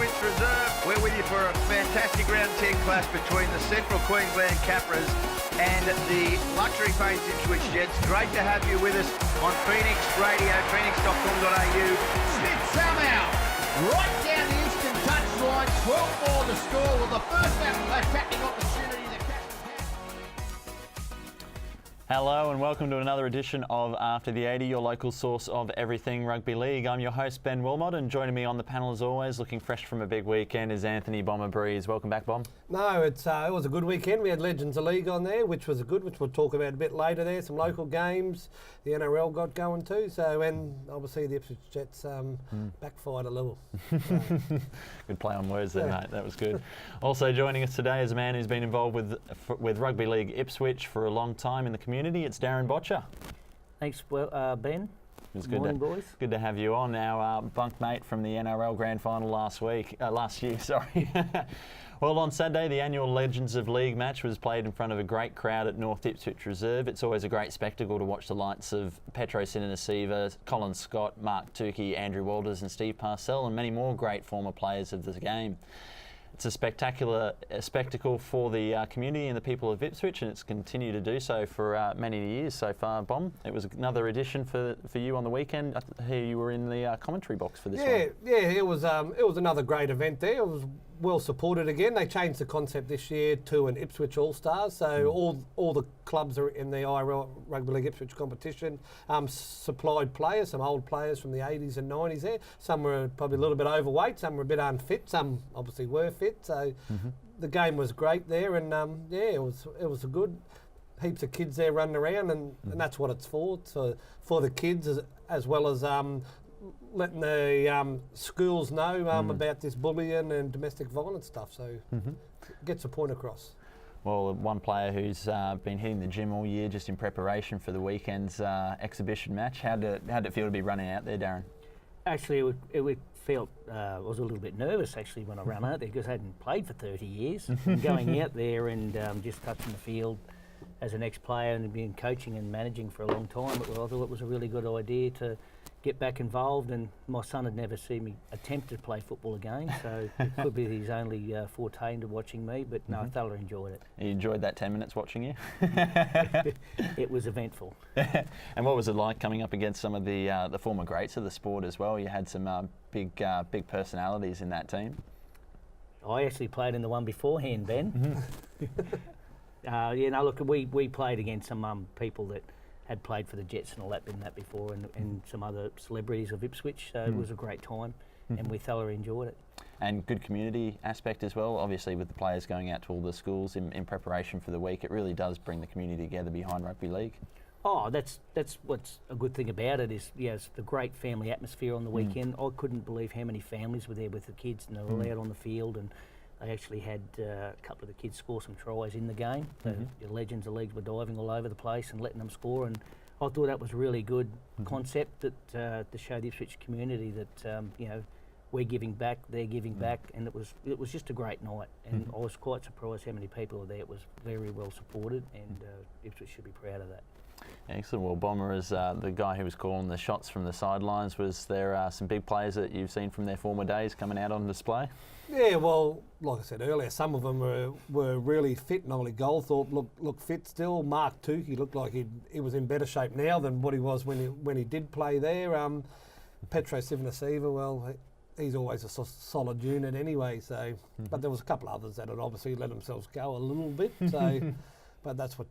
Ipswich Reserve. We're with you for a fantastic round 10 clash between the Central Queensland Capras and the Luxury Paints Ipswich Jets. Great to have you with us on Phoenix Radio, phoenix.com.au. Smith somehow right down the instant touchline, 12-4 the score. Well, the first attacking opportunity the Capras had. Hello and welcome to another edition of After the 80, your local source of everything rugby league. I'm your host Ben Wilmot, and joining me on the panel as always, looking fresh from a big weekend, is Anthony Bomber Breeze. Welcome back, Bom. No, it was a good weekend. We had Legends of League on there, which was which we'll talk about a bit later there. Some local games. The NRL got going too. So, and obviously the Ipswich Jets backfired a little. Good play on words there, mate. That was good. Also joining us today is a man who's been involved with Rugby League Ipswich for a long time in the community. It's Darren Boettcher. Thanks, Ben. It's Good morning, boys. Good to have you on. Our bunkmate from the NRL Grand Final last year. Sorry. Well, on Saturday, the annual Legends of League match was played in front of a great crowd at North Ipswich Reserve. It's always a great spectacle to watch the likes of Petro Sinanasiva, Colin Scott, Mark Tukey, Andrew Walters and Steve Parcell and many more great former players of the game. It's a spectacle for the community and the people of Ipswich, and it's continued to do so for many years so far. Bom, it was another edition for you on the weekend. I hear you were in the commentary box for this one. Yeah, it was another great event there. It was well supported again. They changed the concept this year to an Ipswich All-Stars, so all the clubs are in the NRL Rugby League Ipswich Competition supplied players, some old players from the 80s and 90s there. Some were probably a little bit overweight, some were a bit unfit, some obviously were fit. So the game was great there, and it was a good heaps of kids there running around, and that's what it's for the kids as well as letting the schools know about this bullying and domestic violence stuff. So gets the point across. Well, one player who's been hitting the gym all year just in preparation for the weekend's exhibition match. How did it feel to be running out there, Darren? Actually, I was a little bit nervous actually when I ran out there because I hadn't played for 30 years. And going out there and just touching the field as an ex-player and been coaching and managing for a long time, I thought it was a really good idea to get back involved, and my son had never seen me attempt to play football again, so it could be his only forte into watching me, but no, I thoroughly enjoyed it. You enjoyed that 10 minutes watching you? It was eventful. And what was it like coming up against some of the former greats of the sport as well? You had some big personalities in that team. I actually played in the one beforehand, Ben. Look, we played against some people that had played for the Jets and all that, been that before, and some other celebrities of Ipswich. So it was a great time, and we thoroughly enjoyed it. And good community aspect as well. Obviously, with the players going out to all the schools in preparation for the week, it really does bring the community together behind rugby league. Oh, that's what's a good thing about it is, it's the great family atmosphere on the weekend. I couldn't believe how many families were there with the kids, and they were all out on the field, and they actually had a couple of the kids score some tries in the game. The Legends of League were diving all over the place and letting them score, and I thought that was a really good concept that to show the Ipswich community that we're giving back, they're giving back, and it was just a great night. And I was quite surprised how many people were there. It was very well supported, and Ipswich should be proud of that. Excellent. Well, Bomber, as the guy who was calling the shots from the sidelines, was there some big players that you've seen from their former days coming out on display? Yeah, well, like I said earlier, some of them were really fit. And Ollie Goldthorpe looked fit still. Mark Tukey looked like he was in better shape now than what he was when he did play there. Petro Sinanasiva, well, he's always a solid unit anyway. So, but there was a couple others that had obviously let themselves go a little bit. So. But that's what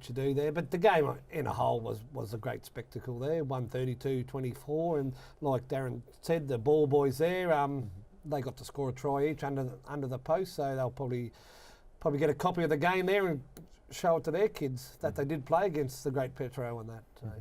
you do there. But the game in a whole was a great spectacle there, 132-24, and like Darren said, the ball boys there, they got to score a try each under the post, so they'll probably get a copy of the game there and show it to their kids that they did play against the great Petro and that. So.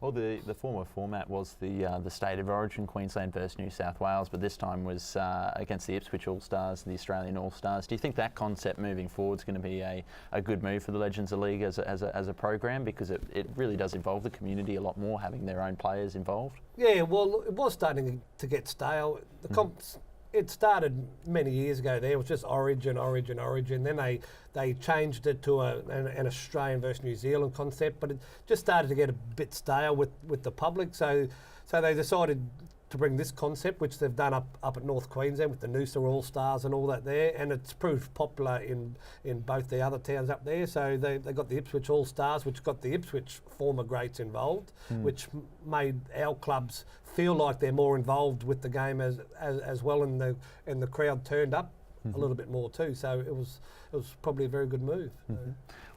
Well, the former format was the State of Origin, Queensland versus New South Wales, but this time was against the Ipswich All-Stars, the Australian All-Stars. Do you think that concept moving forward is going to be a good move for the Legends of League as a program, because it really does involve the community a lot more, having their own players involved? Yeah, well, it was starting to get stale. It started many years ago there. It was just Origin. Then they changed it to an Australian versus New Zealand concept, but it just started to get a bit stale with the public. So they decided to bring this concept, which they've done up at North Queensland with the Noosa All Stars and all that there, and it's proved popular in both the other towns up there. So they got the Ipswich All Stars, which got the Ipswich former greats involved, which made our clubs feel like they're more involved with the game as well, and the crowd turned up a little bit more too. So it was probably a very good move.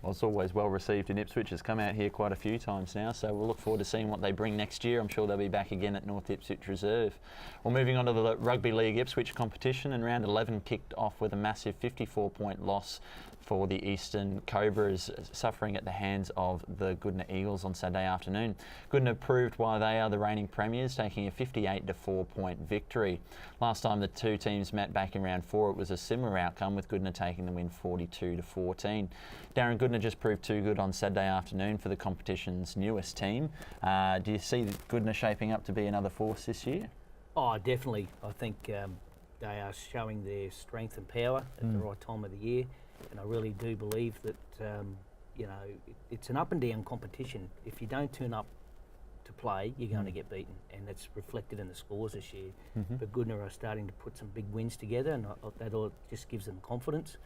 Well, it's always well received in Ipswich. It's come out here quite a few times now, so we'll look forward to seeing what they bring next year. I'm sure they'll be back again at North Ipswich Reserve. Well, moving on to the Rugby League Ipswich Competition, and round 11 kicked off with a massive 54-point loss for the Eastern Cobras, suffering at the hands of the Goodna Eagles on Saturday afternoon. Goodna proved why they are the reigning premiers, taking a 58-4 point victory. Last time the two teams met back in round 4, it was a similar outcome, with Goodna taking the win 42-14. Darren, Goodna just proved too good on Saturday afternoon for the competition's newest team. Do you see Goodna shaping up to be another force this year? Oh, definitely. I think they are showing their strength and power at the right time of the year. And I really do believe that, it's an up and down competition. If you don't turn up to play, you're going to get beaten. And that's reflected in the scores this year. But Goodna are starting to put some big wins together, and that all just gives them confidence.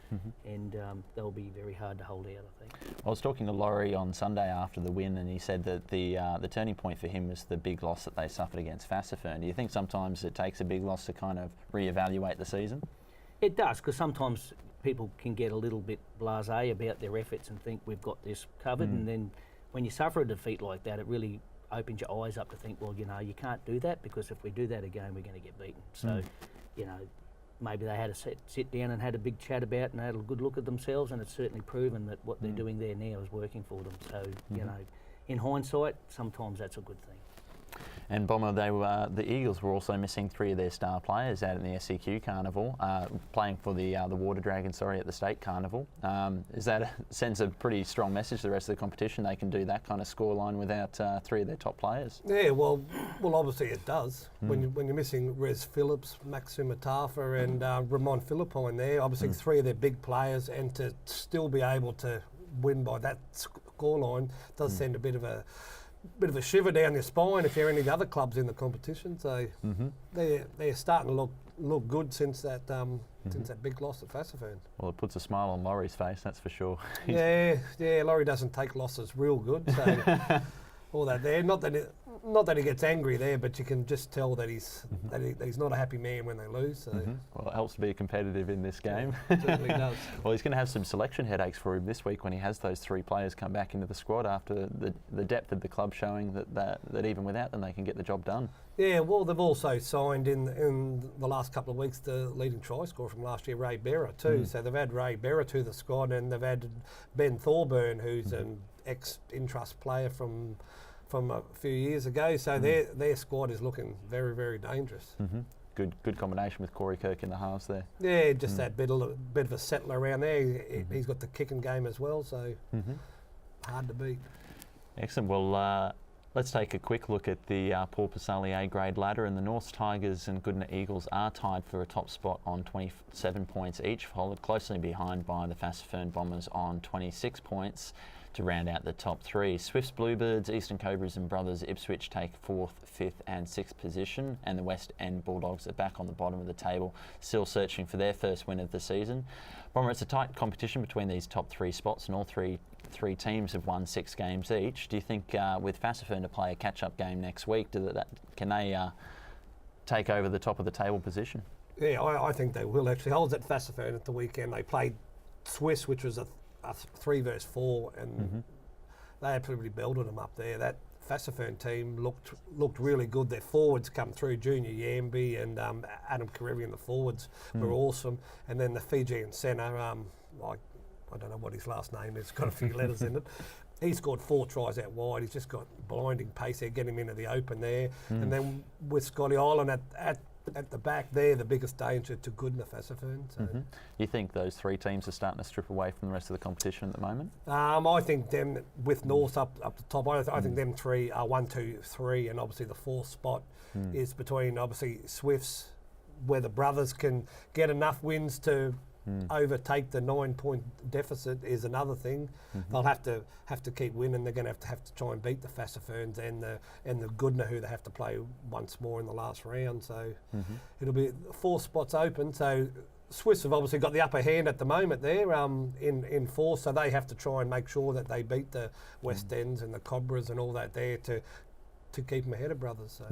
And they'll be very hard to hold out, I think. I was talking to Laurie on Sunday after the win, and he said that the turning point for him was the big loss that they suffered against Fassifern. Do you think sometimes it takes a big loss to kind of reevaluate the season? It does, because sometimes people can get a little bit blasé about their efforts and think we've got this covered, and then when you suffer a defeat like that, it really opens your eyes up to think, well, you can't do that, because if we do that again, we're going to get beaten. So, maybe they had to sit down and had a big chat about and had a good look at themselves, and it's certainly proven that what they're doing there now is working for them. So, in hindsight, sometimes that's a good thing. And Bomber, the Eagles were also missing 3 of their star players out in the SCQ Carnival, playing for the Water Dragons, at the State Carnival. Sends a pretty strong message to the rest of the competition. They can do that kind of scoreline without 3 of their top players. Yeah, well, obviously it does. When you're missing Rez Phillips, Maxim Atafa and Ramon Philippine there, obviously 3 of their big players, and to still be able to win by that scoreline does send a bit of a shiver down your spine if you're any of the other clubs in the competition. So they're starting to look good since that big loss at Fassifern. Well, it puts a smile on Laurie's face, that's for sure. yeah, Laurie doesn't take losses real good. So all that there, not that he gets angry there, but you can just tell that he's not a happy man when they lose. So. Well, it helps to be competitive in this game. Yeah, it certainly does. Well, he's going to have some selection headaches for him this week when he has those 3 players come back into the squad after the depth of the club showing that even without them they can get the job done. Yeah, well, they've also signed in the last couple of weeks the leading try scorer from last year, Ray Berra, too. So they've had Ray Berra to the squad, and they've added Ben Thorburn, who's an ex-Intrust player from a few years ago. So their squad is looking very, very dangerous. Good combination with Corey Kirk in the halves there. Yeah, just that bit of a settler around there. He's got the kicking game as well, so hard to beat. Excellent. Well, let's take a quick look at the Porpoise A-grade ladder, and the North Tigers and Goodna Eagles are tied for a top spot on 27 points each, followed closely behind by the Fassifern Bombers on 26 points. To round out the top 3, Swifts, Bluebirds, Eastern Cobras and Brothers Ipswich take 4th, 5th and 6th position, and the West End Bulldogs are back on the bottom of the table, still searching for their first win of the season. Bomber, it's a tight competition between these top 3 spots, and all three teams have won 6 games each. Do you think with Fassifern to play a catch-up game next week, can they take over the top of the table position? Yeah, I think they will actually. I was at Fassifern at the weekend. They played Swiss, which was a 3 versus 4, and they absolutely belted them up there. That Fassifern team looked really good. Their forwards come through, Junior Yamby and Adam Karevi, the forwards were awesome. And then the Fijian centre, I don't know what his last name is, got a few letters in it. He scored 4 tries out wide. He's just got blinding pace there, getting him into the open there. And then with Scotty Island at the back there, the biggest danger to Goodna Fassifern. So. You think those 3 teams are starting to strip away from the rest of the competition at the moment? I think them with North up the top. I think them 3 are 1, 2, 3, and obviously the 4th spot is between obviously Swifts, where the brothers can get enough wins to overtake the 9-point deficit is another thing. They'll have to keep winning. They're going to have to try and beat the Fassiferns and the Goodna, who they have to play once more in the last round. So it'll be 4 spots open. So Swiss have obviously got the upper hand at the moment there in 4, so they have to try and make sure that they beat the West Ends and the Cobras and all that there to keep them ahead of Brothers. So.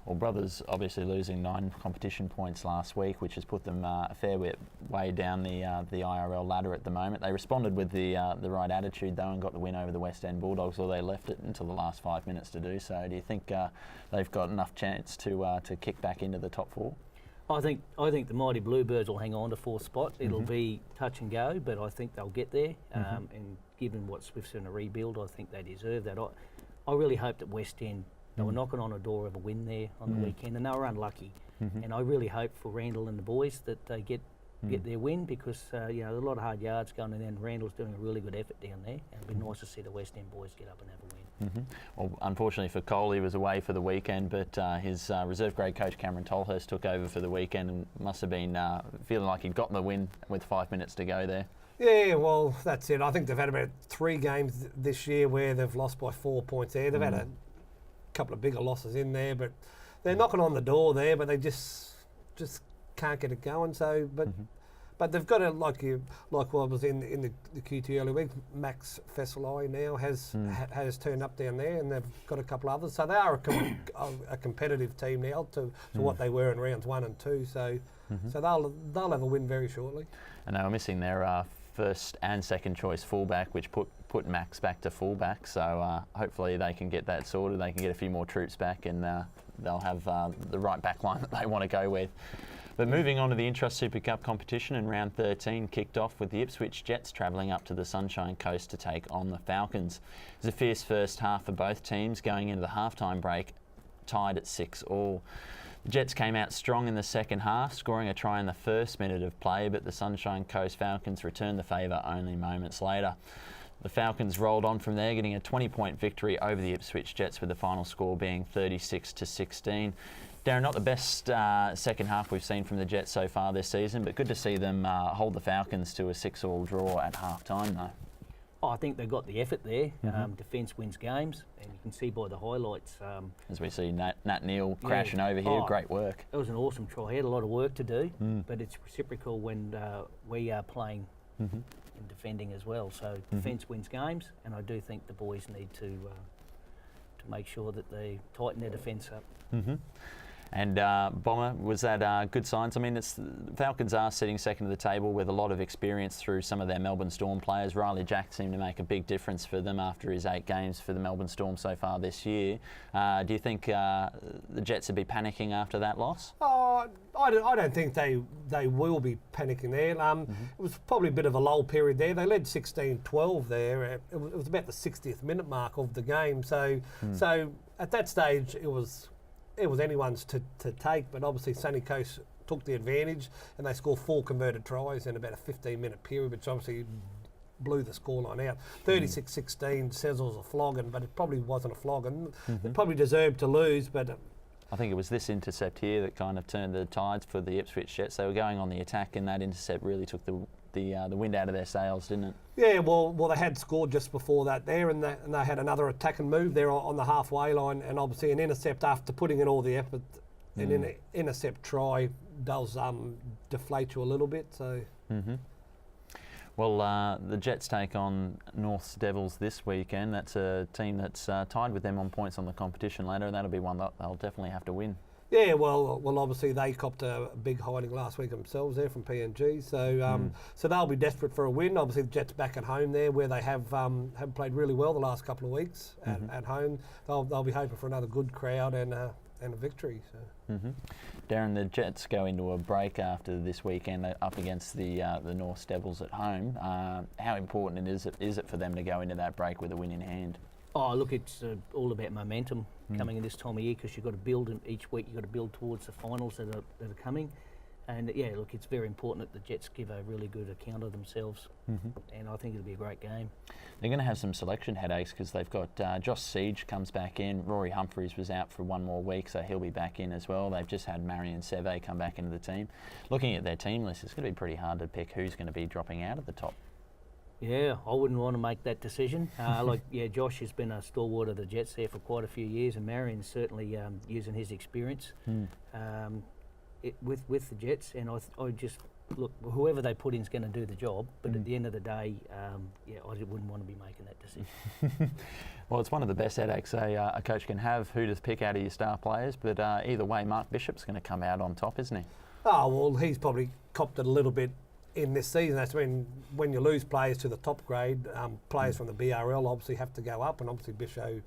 Well, Brothers obviously losing 9 competition points last week, which has put them a fair bit way down the IRL ladder at the moment. They responded with the right attitude though and got the win over the West End Bulldogs, or they left it until the last 5 minutes to do so. Do you think they've got enough chance to kick back into the top 4? I think the Mighty Bluebirds will hang on to 4th spot. It'll be touch and go, but I think they'll get there. And given what Swifts are in a rebuild, I think they deserve that. I really hope that West End, they were knocking on a door of a win there on the weekend, and they were unlucky. And I really hope for Randall and the boys that they get their win, because you know, there's a lot of hard yards going, and then Randall's doing a really good effort down there. And it'd be nice to see the West End boys get up and have a win. Well, unfortunately for Cole, he was away for the weekend, but his reserve grade coach Cameron Tolhurst took over for the weekend and must have been feeling like he'd gotten the win with 5 minutes to go there. Yeah, well, that's it. I think they've had about 3 games this year where they've lost by 4 points there. They've had a couple of bigger losses in there, but they're knocking on the door there, but they just can't get it going. So, but they've got like what was in the QT early week. Max Fesselai now has turned up down there, and they've got a couple others. So they are a competitive team now to what they were in rounds 1 and 2. So so they'll have a win very shortly. And they were missing their first and second choice fullback, which put Max back to fullback. So hopefully they can get that sorted. They can get a few more troops back, and they'll have the right back line that they want to go with. But moving on to the Intrust Super Cup competition, and round 13 kicked off with the Ipswich Jets travelling up to the Sunshine Coast to take on the Falcons. It was a fierce first half for both teams, going into the halftime break tied at 6-all. The Jets came out strong in the second half, scoring a try in the first minute of play, but the Sunshine Coast Falcons returned the favour only moments later. The Falcons rolled on from there, getting a 20-point victory over the Ipswich Jets, with the final score being 36-16. Darren, not the best second half we've seen from the Jets so far this season, but good to see them hold the Falcons to a 6-all draw at half-time though. Oh, I think they got the effort there. Defence wins games, and you can see by the highlights. As we see Nat Neal crashing over here, great work. It was an awesome try. He had a lot of work to do, but it's reciprocal when we are playing and defending as well. So defence wins games, and I do think the boys need to make sure that they tighten their defence up. And Bomber, was that good signs? I mean, the Falcons are sitting second to the table with a lot of experience through some of their Melbourne Storm players. Riley Jack seemed to make a big difference for them after his 8 games for the Melbourne Storm so far this year. Do you think the Jets would be panicking after that loss? I don't think they will be panicking there. It was probably a bit of a lull period there. They led 16-12 there. It was about the 60th minute mark of the game. So at that stage, it was anyone's to take, but obviously Sunny Coast took the advantage, and they scored 4 converted tries in about a 15-minute period, which obviously blew the scoreline out. 36-16 says it was a flogging, but it probably wasn't a flogging. They probably deserved to lose, but I think it was this intercept here that kind of turned the tides for the Ipswich Jets. They were going on the attack, and that intercept really took the wind out of their sails, didn't it? Yeah, well, they had scored just before that there, and they had another attack and move there on the halfway line, and obviously an intercept after putting in all the effort. An intercept try does deflate you a little bit. So. Well, the Jets take on North's Devils this weekend. That's a team that's tied with them on points on the competition ladder, and that'll be one that they'll definitely have to win. Yeah, well, obviously they copped a big hiding last week themselves there from PNG, so they'll be desperate for a win. Obviously the Jets back at home there, where they have played really well the last couple of weeks at home. They'll be hoping for another good crowd and a victory. So. Darren, the Jets go into a break after this weekend up against the North Devils at home. How important is it for them to go into that break with a win in hand? Oh, look, it's all about momentum coming in this time of year, because you've got to build each week. You've got to build towards the finals that are coming. And yeah, look, it's very important that the Jets give a really good account of themselves, and I think it'll be a great game. They're going to have some selection headaches because they've got Josh Siege comes back in. Rory Humphries was out for 1 more week, so he'll be back in as well. They've just had Marion Seve come back into the team. Looking at their team list, it's going to be pretty hard to pick who's going to be dropping out at the top. Yeah, I wouldn't want to make that decision. Josh has been a stalwart of the Jets there for quite a few years, and Marion's certainly using his experience with the Jets. And I just look, whoever they put in is going to do the job. But at the end of the day, I wouldn't want to be making that decision. Well, it's one of the best headaches a coach can have, who to pick out of your star players. But either way, Mark Bishop's going to come out on top, isn't he? Oh, well, he's probably copped it a little bit in this season. That's when you lose players to the top grade, players from the BRL obviously have to go up, and obviously Bishop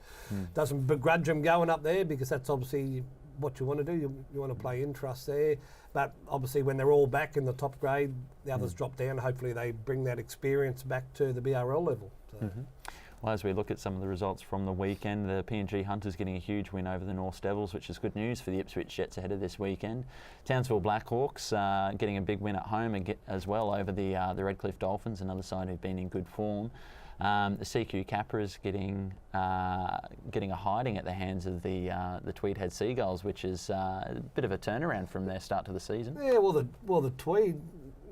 doesn't begrudge them going up there because that's obviously what you want to do. You want to play Intrust there, but obviously when they're all back in the top grade, the others drop down. Hopefully they bring that experience back to the BRL level. So. Well, as we look at some of the results from the weekend, the PNG Hunters getting a huge win over the North Devils, which is good news for the Ipswich Jets ahead of this weekend. Townsville Blackhawks getting a big win at home as well over the Redcliffe Dolphins, another side who've been in good form. The CQ Capras getting a hiding at the hands of the Tweedhead Seagulls, which is a bit of a turnaround from their start to the season. Yeah, well the Tweed,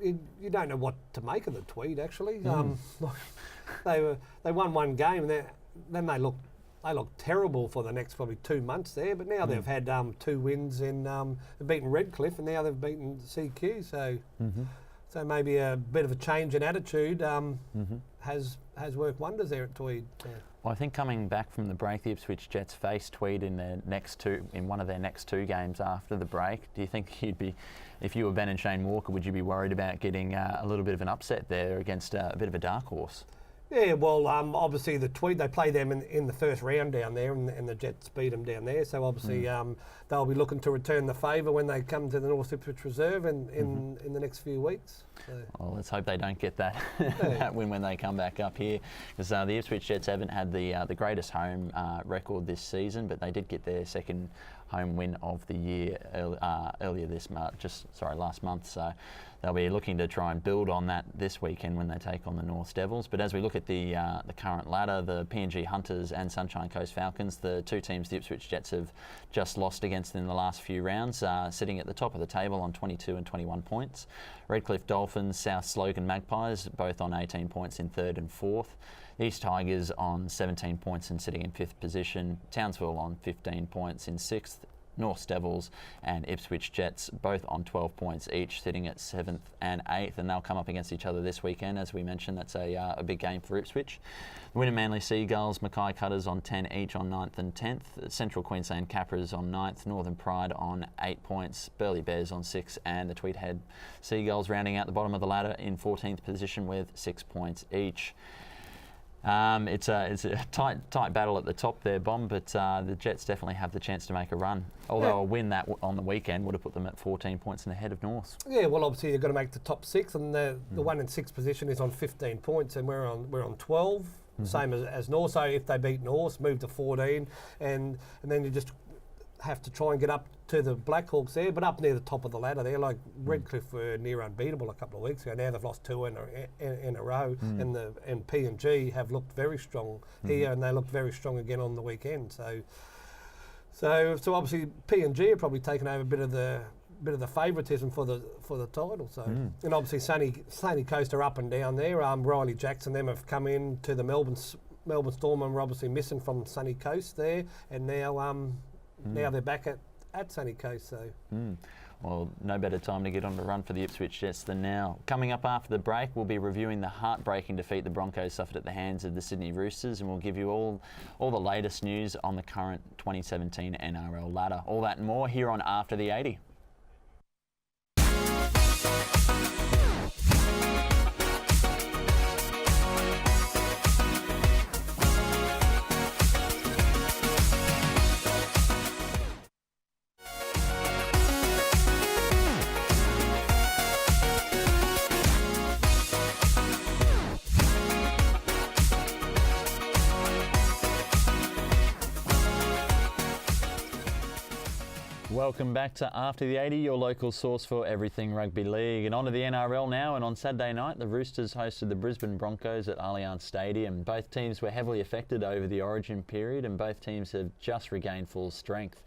you don't know what to make of the Tweed actually. They won 1 game, and then they looked terrible for the next probably 2 months there. But now they've had 2 wins in they've beaten Redcliffe, and now they've beaten CQ. So maybe a bit of a change in attitude has worked wonders there at Tweed. Yeah. Well, I think coming back from the break, the Ipswich Jets faced Tweed in one of their next 2 games after the break. Do you think you'd be, if you were Ben and Shane Walker, would you be worried about getting a little bit of an upset there against a bit of a dark horse? Yeah, well, obviously the Tweed, they play them in the first round down there, and the Jets beat them down there. So obviously they'll be looking to return the favour when they come to the North Ipswich Reserve in the next few weeks. So. Well, let's hope they don't get that that win when they come back up here, because the Ipswich Jets haven't had the greatest home record this season, but they did get their second home win of the year earlier last month. So they'll be looking to try and build on that this weekend when they take on the North Devils. But as we look at the current ladder, the PNG Hunters and Sunshine Coast Falcons, the 2 teams the Ipswich Jets have just lost against in the last few rounds, sitting at the top of the table on 22 and 21 points. Redcliffe Dolphins, South Slogan Magpies, both on 18 points in 3rd and 4th. East Tigers on 17 points and sitting in 5th position. Townsville on 15 points in 6th. North Devils and Ipswich Jets both on 12 points each, sitting at 7th and 8th, and they'll come up against each other this weekend. As we mentioned, that's a big game for Ipswich. The Wynnum Manly Seagulls, Mackay Cutters on 10 each on 9th and 10th. Central Queensland Capras on 9th, Northern Pride on 8 points, Burleigh Bears on 6, and the Tweedhead Seagulls rounding out the bottom of the ladder in 14th position with 6 points each. It's a tight battle at the top there, Bomb, but the Jets definitely have the chance to make a run. Although a win that on the weekend would have put them at 14 points and ahead of North. Yeah, well, obviously you've got to make the top 6, and the 1 in 6 position is on 15 points, and we're on 12, same as North. So if they beat North, move to 14, and then you just have to try and get up to the Blackhawks there, but up near the top of the ladder there. Like Redcliffe were near unbeatable a couple of weeks ago. Now they've lost 2 in a row, and PNG have looked very strong here, and they looked very strong again on the weekend. So obviously PNG have probably taken over a bit of the favouritism for the title. So and obviously Sunny Coast are up and down there. Riley Jackson them have come in to the Melbourne Storm, and we're obviously missing from Sunny Coast there, and now they're back at Sunny Coast. So. Well, no better time to get on the run for the Ipswich Jets than now. Coming up after the break, we'll be reviewing the heartbreaking defeat the Broncos suffered at the hands of the Sydney Roosters, and we'll give you all the latest news on the current 2017 NRL Ladder. All that and more here on After the 80. Welcome back to After the 80, your local source for everything rugby league. And on to the NRL now, and on Saturday night, the Roosters hosted the Brisbane Broncos at Allianz Stadium. Both teams were heavily affected over the origin period, and both teams have just regained full strength.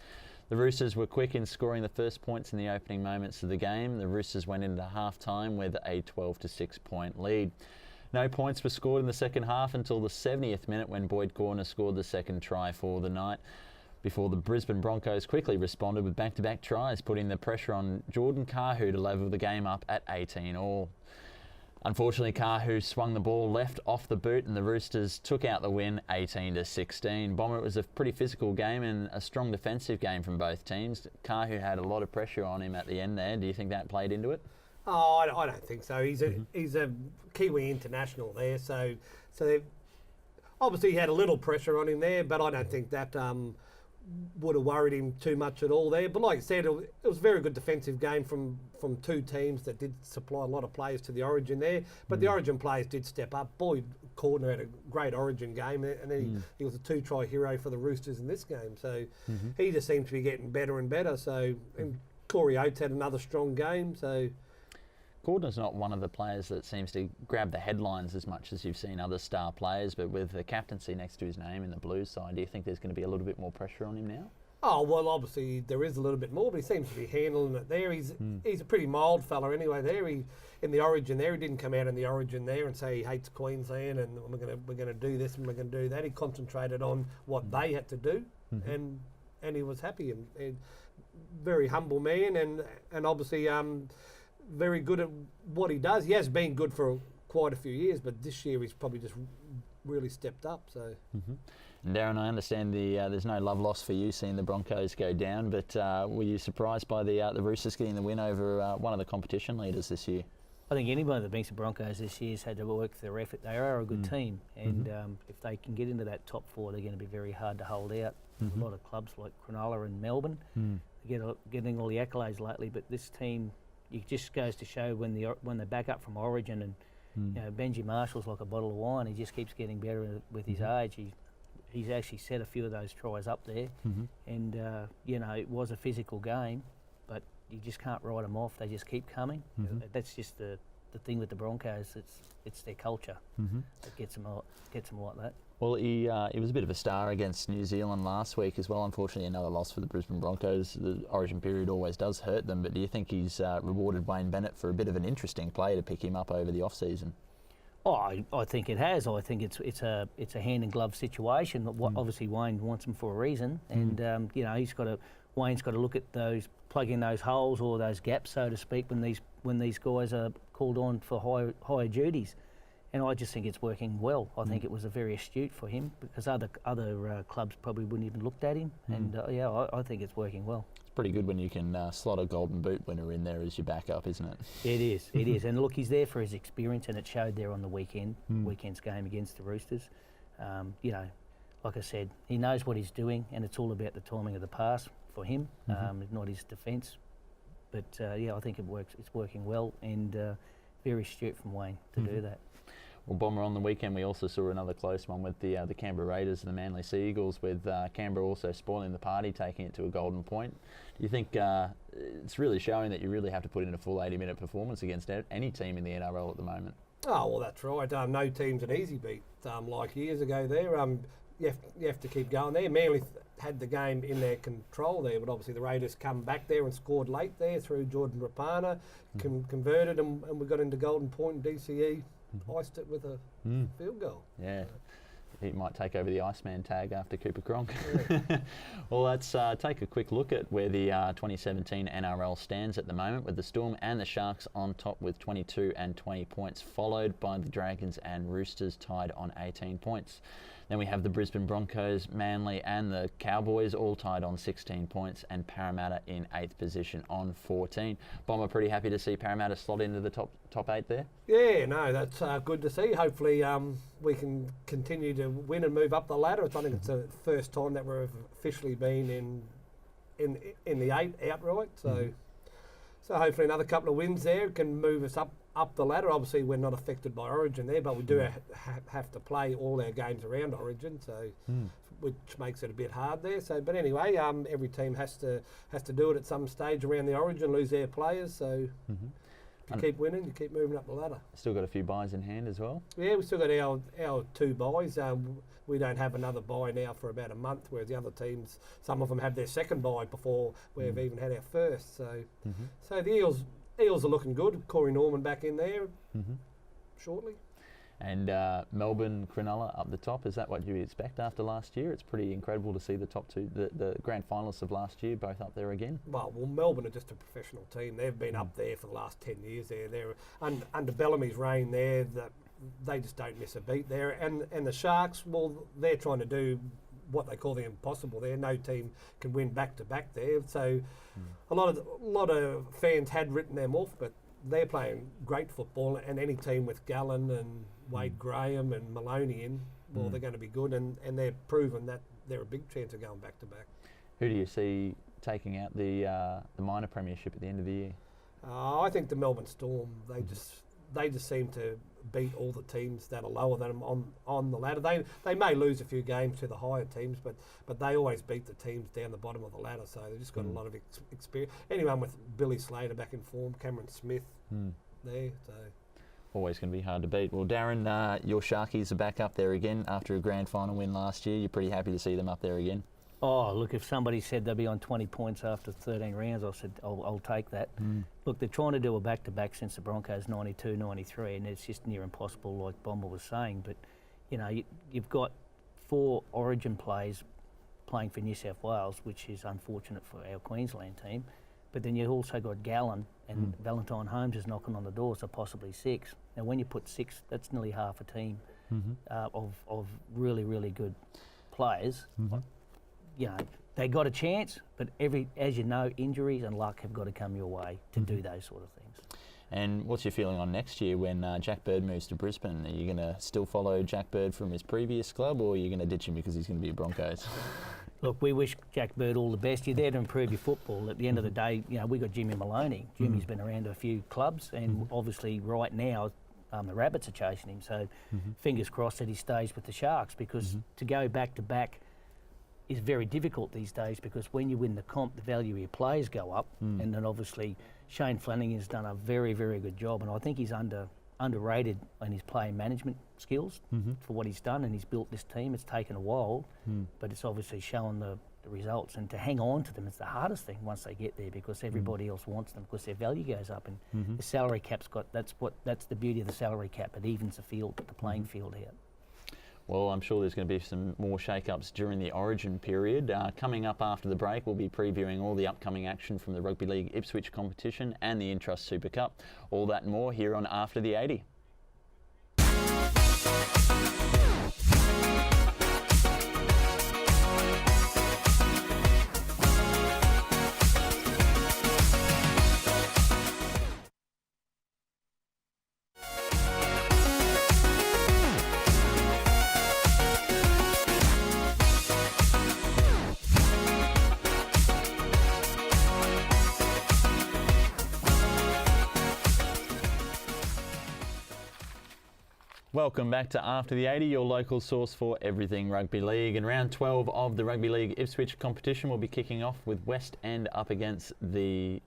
The Roosters were quick in scoring the first points in the opening moments of the game. The Roosters went into half-time with a 12-6 point lead. No points were scored in the second half until the 70th minute when Boyd Corner scored the second try for the night, before the Brisbane Broncos quickly responded with back-to-back tries, putting the pressure on Jordan Kahu to level the game up at 18-all. Unfortunately, Kahu swung the ball left off the boot and the Roosters took out the win 18-16. Bomber, it was a pretty physical game and a strong defensive game from both teams. Kahu had a lot of pressure on him at the end there. Do you think that played into it? Oh, I don't think so. He's a Kiwi international there, so obviously he had a little pressure on him there, but I don't think that would have worried him too much at all there. But like I said, it was a very good defensive game from two teams that did supply a lot of players to the Origin there. But the Origin players did step up. Boyd Cordner had a great Origin game, and then he was a 2-try hero for the Roosters in this game. So he just seems to be getting better and better. So and Corey Oates had another strong game. So Gordon's not one of the players that seems to grab the headlines as much as you've seen other star players, but with the captaincy next to his name in the Blues side, do you think there's going to be a little bit more pressure on him now? Oh, well, obviously there is a little bit more, but he seems to be handling it there. He's a pretty mild fella anyway there. He in the Origin there, he didn't come out in the Origin there and say he hates Queensland and we're gonna do this and we're gonna do that. He concentrated on what they had to do, and he was happy and very humble man and obviously very good at what he does. He has been good for quite a few years, but this year he's probably just really stepped up. So. And Darren, I understand there's no love lost for you seeing the Broncos go down, but were you surprised by the Roosters getting the win over one of the competition leaders this year? I think anybody that beats the Broncos this year has had to work their effort. They are a good team, and if they can get into that top four, they're going to be very hard to hold out. A lot of clubs like Cronulla and Melbourne getting all the accolades lately, but this team, it just goes to show when they back up from Origin, and you know, Benji Marshall's like a bottle of wine. He just keeps getting better with his age. He's actually set a few of those tries up there, and you know, it was a physical game, but you just can't write them off. They just keep coming. That's just the thing with the Broncos. It's their culture that gets them like that. Well, he was a bit of a star against New Zealand last week as well. Unfortunately, another loss for the Brisbane Broncos. The Origin period always does hurt them, but do you think he's rewarded Wayne Bennett for a bit of an interesting play to pick him up over the off-season? Oh, I think it has. I think it's a hand in glove situation. Obviously, Wayne wants him for a reason, and you know, Wayne's got to look at those, plug in those holes or those gaps, so to speak, when these guys are called on for higher duties. And I just think it's working well. I think it was a very astute for him, because other clubs probably wouldn't even looked at him. And yeah, I think it's working well. It's pretty good when you can slot a Golden Boot winner in there as your backup, isn't it? It is. It is. And look, he's there for his experience, and it showed there on the weekend's game against the Roosters. You know, like I said, he knows what he's doing, and it's all about the timing of the pass for him, not his defence. But yeah, I think it works. It's working well, and very astute from Wayne to do that. Well, Bomber, on the weekend we also saw another close one with the Canberra Raiders and the Manly Sea Eagles, with Canberra also spoiling the party, taking it to a golden point. Do you think it's really showing that you really have to put in a full 80-minute performance against any team in the NRL at the moment? Oh, well, that's right. No team's an easy beat like years ago there. You have to keep going there. Manly had the game in their control there, but obviously the Raiders come back there and scored late there through Jordan Rapana, converted, and we got into golden point, and DCE iced it with a field goal. Yeah. He might take over the Iceman tag after Cooper Cronk. Yeah. Well, let's take a quick look at where the 2017 NRL stands at the moment, with the Storm and the Sharks on top with 22 and 20 points, followed by the Dragons and Roosters tied on 18 points. Then we have the Brisbane Broncos, Manly and the Cowboys all tied on 16 points, and Parramatta in 8th position on 14. Bomber, pretty happy to see Parramatta slot into the top 8 there? Yeah, no, that's good to see. Hopefully we can continue to win and move up the ladder. I think it's the first time that we've officially been in the 8 outright. So hopefully another couple of wins there can move us up up the ladder. Obviously, we're not affected by Origin there, but we do have to play all our games around Origin, so which makes it a bit hard there. So, but anyway, every team has to do it at some stage around the Origin, lose their players. So if you keep winning, you keep moving up the ladder. Still got a few buys in hand as well. Yeah, we've still got our 2 buys. We don't have another buy now for about a month, whereas the other teams, some of them have their second buy before we've even had our first. So, so the Eels are looking good. Corey Norman back in there shortly. And Melbourne, Cronulla up the top. Is that what you expect after last year? It's pretty incredible to see the top 2, the grand finalists of last year, both up there again. Well, Melbourne are just a professional team. They've been up there for the last 10 years. They're under Bellamy's reign there. They just don't miss a beat there. And the Sharks, well, they're trying to do what they call the impossible there. No team can win back to back there. So a lot of fans had written them off, but they're playing great football. And any team with Gallen and Wade Graham and Maloney in, well, they're going to be good. And they're proven that they're a big chance of going back to back. Who do you see taking out the minor premiership at the end of the year? I think the Melbourne Storm. They just seem to beat all the teams that are lower than them on the ladder. They may lose a few games to the higher teams, but they always beat the teams down the bottom of the ladder. So they've just got a lot of experience. Anyone with Billy Slater back in form, Cameron Smith there. So always going to be hard to beat. Well, Darren, your Sharkies are back up there again after a grand final win last year. You're pretty happy to see them up there again? Oh, look, if somebody said they'll be on 20 points after 13 rounds, I said, I'll take that. Look, they're trying to do a back-to-back since the Broncos 92, 93, and it's just near impossible, like Bomber was saying. But, you know, you've got 4 Origin players playing for New South Wales, which is unfortunate for our Queensland team. But then you've also got Gallen and Valentine Holmes is knocking on the door, so possibly 6. Now, when you put 6, that's nearly half a team of really, really good players. You know, they got a chance, but as you know, injuries and luck have got to come your way to do those sort of things. And what's your feeling on next year when Jack Bird moves to Brisbane? Are you going to still follow Jack Bird from his previous club, or are you going to ditch him because he's going to be a Broncos? Look, we wish Jack Bird all the best. You're there to improve your football. At the end of the day, you know, we got Jimmy Maloney. Jimmy's been around a few clubs, and obviously right now the Rabbits are chasing him. So fingers crossed that he stays with the Sharks, because to go back to back is very difficult these days, because when you win the comp, the value of your players go up, and then obviously Shane Flanagan's done a very, very good job, and I think he's underrated in his playing management skills for what he's done, and he's built this team. It's taken a while, but it's obviously shown the results, and to hang on to them is the hardest thing once they get there, because everybody else wants them, because their value goes up, and the salary cap's that's the beauty of the salary cap. It evens the playing field out. Well, I'm sure there's going to be some more shake-ups during the Origin period. Coming up after the break, we'll be previewing all the upcoming action from the Rugby League Ipswich Competition and the Intrust Super Cup. All that and more here on After the 80. Welcome back to After the 80, your local source for everything rugby league. And round 12 of the Rugby League Ipswich competition will be kicking off with West End up against the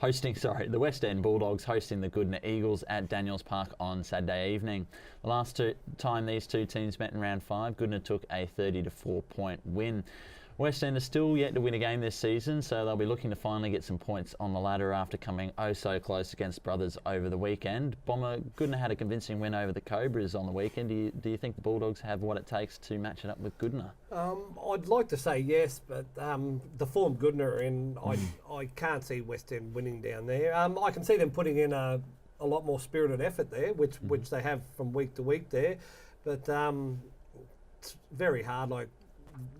West End Bulldogs hosting the Goodna Eagles at Daniels Park on Saturday evening. The last time these two teams met in round 5, Goodna took a 30-4 point win. West End are still yet to win a game this season, so they'll be looking to finally get some points on the ladder after coming oh so close against Brothers over the weekend. Bomber, Goodna had a convincing win over the Cobras on the weekend. Do you think the Bulldogs have what it takes to match it up with Goodna? I'd like to say yes, but the form Goodna are in, I can't see West End winning down there. I can see them putting in a lot more spirited effort there, which they have from week to week there, but it's very hard. Like,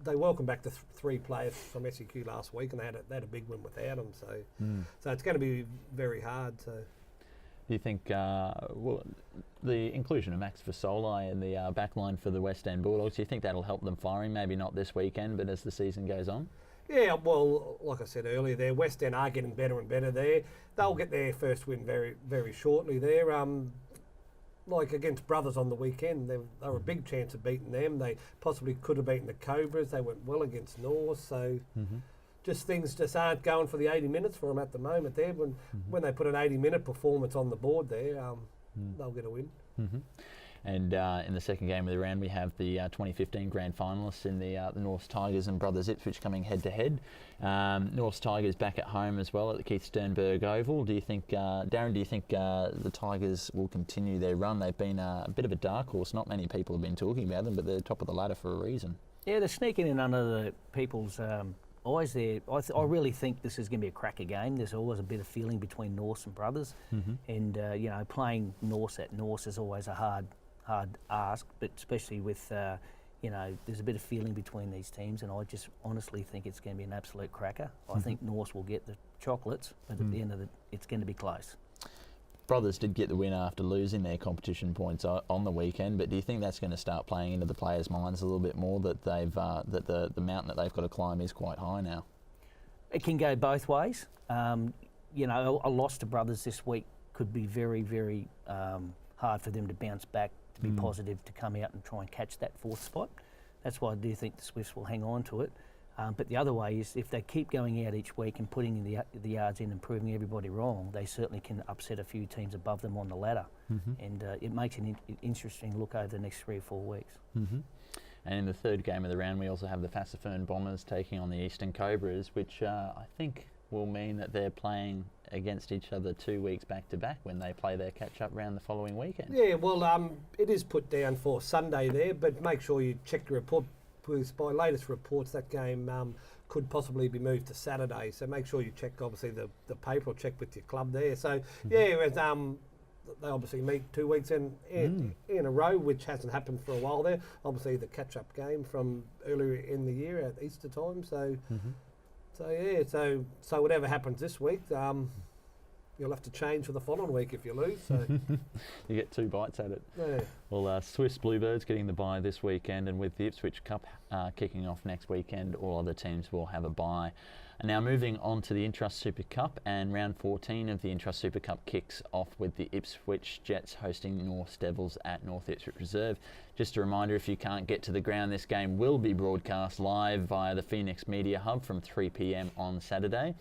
they welcomed back the 3 players from SEQ last week, and they had a big win without them. So it's going to be very hard. So, do you think the inclusion of Max Vasoli in the backline for the West End Bulldogs, do you think that'll help them firing? Maybe not this weekend, but as the season goes on. Yeah, well, like I said earlier, there West End are getting better and better there. They'll get their first win very, very shortly there. Like against Brothers on the weekend, they were a big chance of beating them. They possibly could have beaten the Cobras. They went well against North, so things just aren't going for the 80 minutes for them at the moment there. When they put an 80-minute performance on the board there, they'll get a win. And in the second game of the round, we have the 2015 grand finalists in the North Tigers and Brothers Ipswich coming head-to-head. North Tigers back at home as well at the Keith Sternberg Oval. Do you think, Darren, the Tigers will continue their run? They've been a bit of a dark horse. Not many people have been talking about them, but they're top of the ladder for a reason. Yeah, they're sneaking in under the people's eyes there. I really think this is going to be a cracker game. There's always a bit of feeling between North and Brothers. And, playing North at North is always a hard ask, but especially with, there's a bit of feeling between these teams, and I just honestly think it's going to be an absolute cracker. I think North will get the chocolates, but at the end of it's going to be close. Brothers did get the win after losing their competition points on the weekend, but do you think that's going to start playing into the players' minds a little bit more, that they've that the mountain that they've got to climb is quite high now? It can go both ways. A loss to Brothers this week could be very, very hard for them to bounce back, to be positive, to come out and try and catch that fourth spot. That's why I do think the Swifts will hang on to it. But the other way is if they keep going out each week and putting the yards in and proving everybody wrong, they certainly can upset a few teams above them on the ladder. And it makes an interesting look over the next 3 or 4 weeks. And in the third game of the round, we also have the Fassifern Bombers taking on the Eastern Cobras, which I think will mean that they're playing against each other 2 weeks back to back when they play their catch-up round the following weekend. Yeah, well, it is put down for Sunday there, but make sure you check the report, because by latest reports that game could possibly be moved to Saturday. So make sure you check, obviously, the paper, or check with your club there. So, they obviously meet 2 weeks in a row, which hasn't happened for a while there. Obviously, the catch-up game from earlier in the year at Easter time. So, so whatever happens this week, you'll have to change for the following week if you lose. So. You get 2 bites at it. Yeah. Well, Swiss Bluebirds getting the bye this weekend, and with the Ipswich Cup kicking off next weekend, all other teams will have a bye. And now moving on to the Intrust Super Cup, and round 14 of the Intrust Super Cup kicks off with the Ipswich Jets hosting North Devils at North Ipswich Reserve. Just a reminder, if you can't get to the ground, this game will be broadcast live via the Phoenix Media Hub from 3 p.m. on Saturday,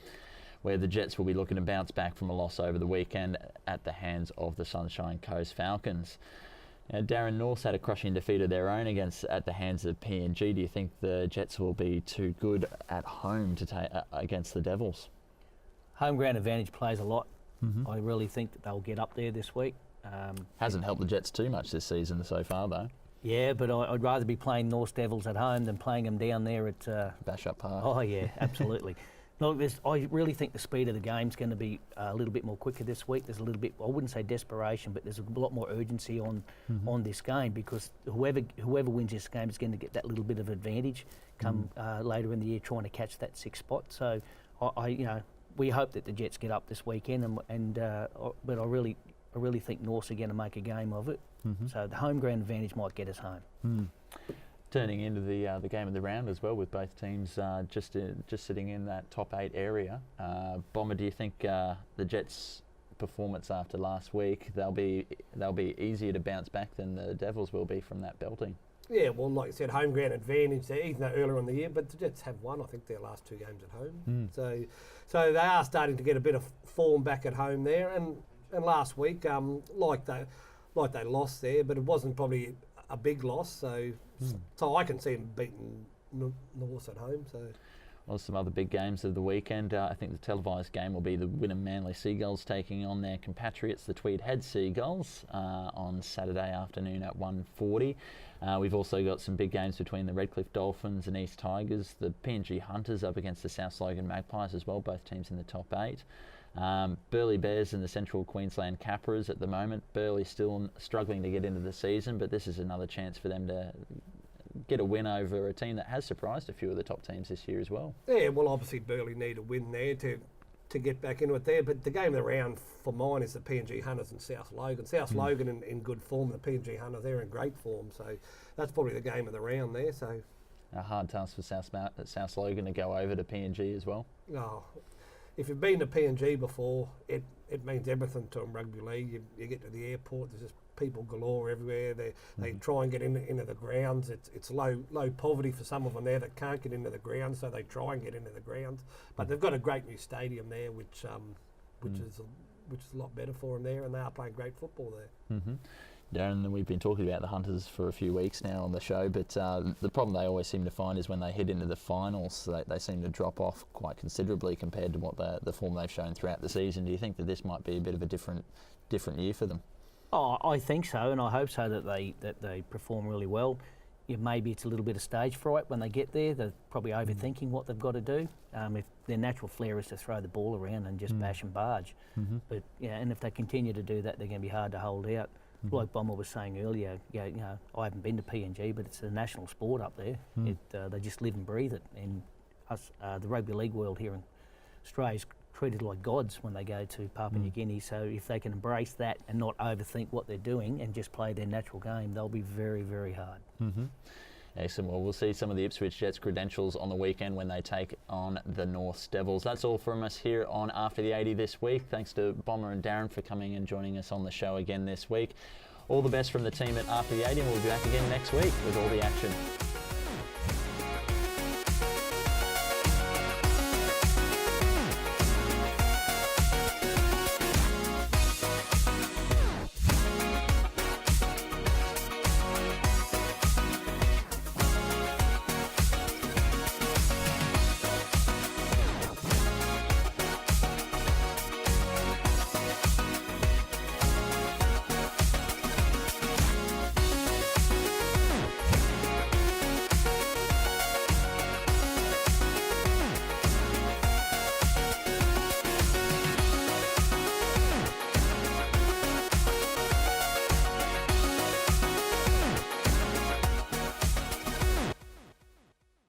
where the Jets will be looking to bounce back from a loss over the weekend at the hands of the Sunshine Coast Falcons. Now, Darren, North's had a crushing defeat of their own at the hands of PNG. Do you think the Jets will be too good at home to against the Devils? Home ground advantage plays a lot. I really think that they'll get up there this week. Hasn't helped the Jets too much this season so far, though. Yeah, but I'd rather be playing North Devils at home than playing them down there at Bash-Up Park. Oh yeah, absolutely. No, I really think the speed of the game's going to be a little bit more quicker this week. There's a little bit, I wouldn't say desperation, but there's a lot more urgency on this game, because whoever wins this game is going to get that little bit of advantage come later in the year trying to catch that 6th spot. So we hope that the Jets get up this weekend, but I really think North's are going to make a game of it. So the home ground advantage might get us home. Turning into the game of the round as well, with both teams just sitting in that top 8 area. Bomber, do you think the Jets' performance after last week, they'll be easier to bounce back than the Devils will be from that belting? Yeah, well, like you said, home ground advantage there, even though earlier in the year, but the Jets have won, I think, their last 2 games at home. So they are starting to get a bit of form back at home there. And last week, like they lost there, but it wasn't probably a big loss. So I can see them beating North at home. So. Well, some other big games of the weekend. I think the televised game will be the Wynnum Manly Seagulls taking on their compatriots, the Tweed Head Seagulls, on Saturday afternoon at 1:40. We've also got some big games between the Redcliffe Dolphins and East Tigers, the PNG Hunters up against the South Slogan Magpies as well, both teams in the top 8. Burleigh Bears and the Central Queensland Capras at the moment. Burleigh still struggling to get into the season, but this is another chance for them to get a win over a team that has surprised a few of the top teams this year as well. Yeah, well, obviously Burleigh need a win there to get back into it there, but the game of the round for mine is the PNG Hunters and South Logan. South Logan in good form, the PNG Hunters, they're in great form, so that's probably the game of the round there. So A hard task for South Logan to go over to PNG as well. No, if you've been to PNG before, it means everything to them. Rugby league. You get to the airport. There's just people galore everywhere. They try and get into the grounds. It's low poverty for some of them there that can't get into the grounds, so they try and get into the grounds. But they've got a great new stadium there, which is a lot better for them there, and they are playing great football there. Darren, we've been talking about the Hunters for a few weeks now on the show, but the problem they always seem to find is when they head into the finals, they seem to drop off quite considerably compared to what the form they've shown throughout the season. Do you think that this might be a bit of a different year for them? Oh, I think so, and I hope so that they perform really well. Yeah, maybe it's a little bit of stage fright when they get there. They're probably overthinking what they've got to do. If their natural flair is to throw the ball around and just bash and barge, but yeah, and if they continue to do that, they're going to be hard to hold out. Like Bomber was saying earlier, I haven't been to PNG, but it's a national sport up there. They just live and breathe it, and us, the rugby league world here in Australia is treated like gods when they go to Papua New Guinea. So if they can embrace that and not overthink what they're doing and just play their natural game, they'll be very, very hard. Excellent. Well, we'll see some of the Ipswich Jets' credentials on the weekend when they take on the North Devils. That's all from us here on After the 80 this week. Thanks to Bomber and Darren for coming and joining us on the show again this week. All the best from the team at After the 80, and we'll be back again next week with all the action.